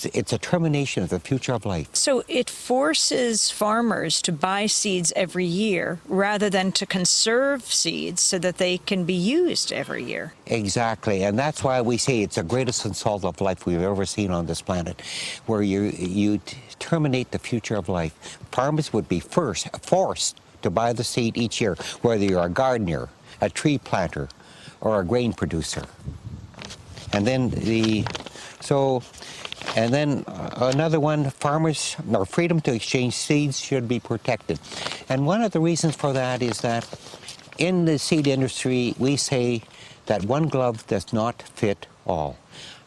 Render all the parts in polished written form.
It's a termination of the future of life. So it forces farmers to buy seeds every year rather than to conserve seeds so that they can be used every year. Exactly, and that's why we say it's the greatest insult of life we've ever seen on this planet, where you terminate the future of life. Farmers would be forced to buy the seed each year, whether you're a gardener, a tree planter, or a grain producer. And then another one, farmers, or freedom to exchange seeds should be protected. And one of the reasons for that is that in the seed industry, we say that one glove does not fit all.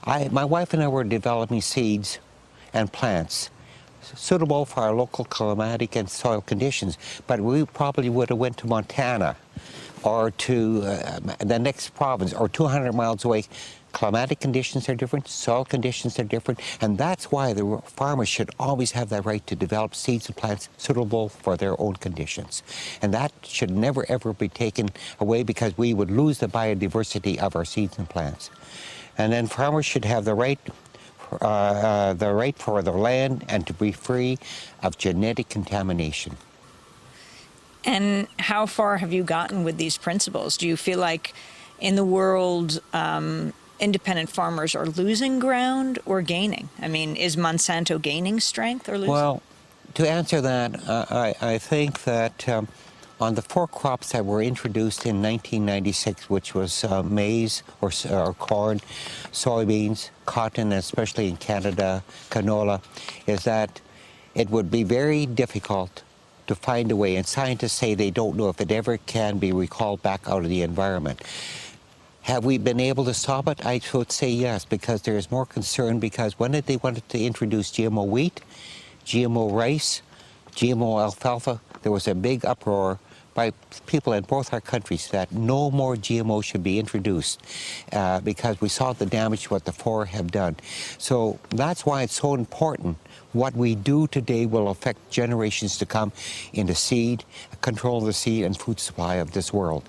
My wife and I were developing seeds and plants suitable for our local climatic and soil conditions, but we probably would have went to Montana or to the next province or 200 miles away. Climatic conditions are different, soil conditions are different, and that's why the farmers should always have the right to develop seeds and plants suitable for their own conditions. And that should never, ever be taken away, because we would lose the biodiversity of our seeds and plants. And then farmers should have the right for their land and to be free of genetic contamination. And how far have you gotten with these principles? Do you feel like in the world, independent farmers are losing ground or gaining? I mean, is Monsanto gaining strength or losing? Well, to answer that, I think that on the 4 crops that were introduced in 1996, which was maize or corn, soybeans, cotton, especially in Canada, canola, is that it would be very difficult to find a way, and scientists say they don't know if it ever can be recalled back out of the environment. Have we been able to stop it? I would say yes, because there is more concern, because when they wanted to introduce GMO wheat, GMO rice, GMO alfalfa, there was a big uproar by people in both our countries that no more GMO should be introduced because we saw the damage what the 4 have done. So that's why it's so important. What we do today will affect generations to come in the seed, control of the seed and food supply of this world.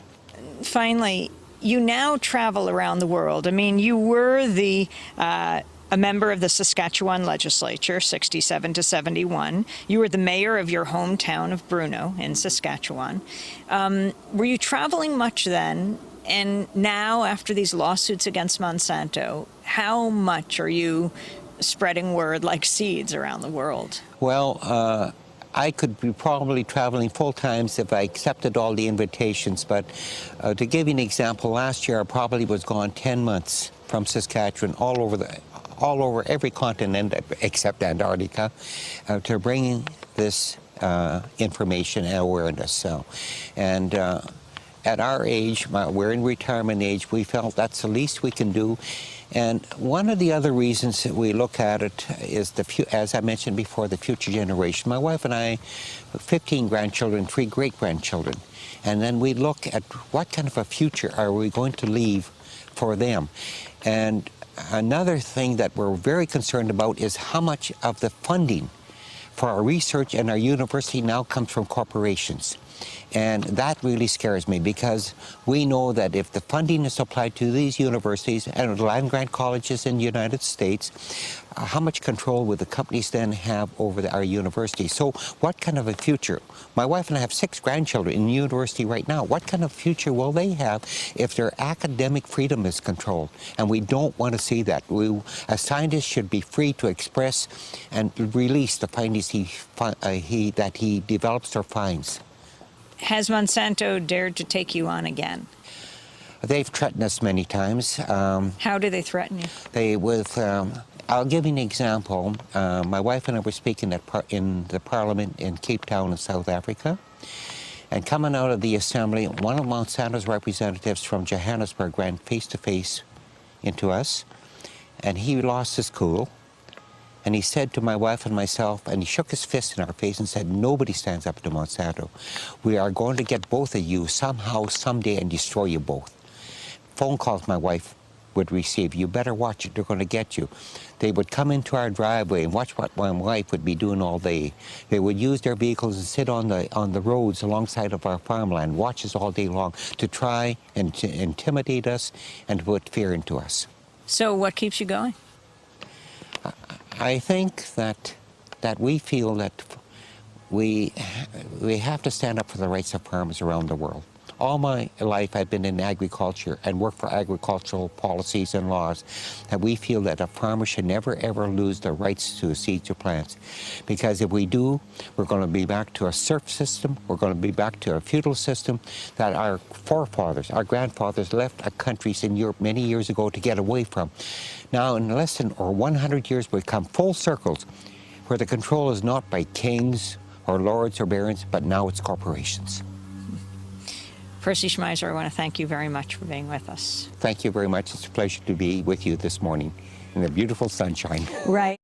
Finally, you now travel around the world. I mean, you were a member of the Saskatchewan legislature, 67 to 71. You were the mayor of your hometown of Bruno in Saskatchewan. Were you traveling much then? And now, after these lawsuits against Monsanto, how much are you spreading word like seeds around the world? Well, I could be probably traveling full times if I accepted all the invitations, but to give you an example, last year I probably was gone 10 months from Saskatchewan all over every continent except Antarctica to bring this information and awareness. So, and at our age, we're in retirement age, we felt that's the least we can do. And one of the other reasons that we look at it is, as I mentioned before, the future generation. My wife and I, 15 grandchildren, 3 great-grandchildren. And then we look at what kind of a future are we going to leave for them. And another thing that we're very concerned about is how much of the funding for our research and our university now comes from corporations. And that really scares me, because we know that if the funding is applied to these universities and land-grant colleges in the United States, how much control will the companies then have over our university? So what kind of a future? My wife and I have 6 grandchildren in the university right now. What kind of future will they have if their academic freedom is controlled? And we don't want to see that. A scientist should be free to express and release the findings that he develops or finds. Has Monsanto dared to take you on again? They've threatened us many times. How do they threaten you? I'll give you an example. My wife and I were speaking in the Parliament in Cape Town in South Africa. And coming out of the assembly, one of Monsanto's representatives from Johannesburg ran face-to-face into us. And he lost his cool. And he said to my wife and myself, and he shook his fist in our face and said, "Nobody stands up to Monsanto. We are going to get both of you somehow, someday, and destroy you both." Phone calls my wife would receive. "You better watch it, they're going to get you." They would come into our driveway and watch what my wife would be doing all day. They would use their vehicles and sit on the roads alongside of our farmland, watch us all day long, to try and to intimidate us and to put fear into us. So what keeps you going? I think that we feel that we have to stand up for the rights of farmers around the world. All my life I've been in agriculture and worked for agricultural policies and laws, that we feel that a farmer should never ever lose the rights to seeds or plants. Because if we do, we're going to be back to a serf system, we're going to be back to a feudal system that our forefathers, our grandfathers left countries in Europe many years ago to get away from. Now in less than 100 years we've come full circles where the control is not by kings or lords or barons, but now it's corporations. Percy Schmeiser, I want to thank you very much for being with us. Thank you very much. It's a pleasure to be with you this morning in the beautiful sunshine. Right.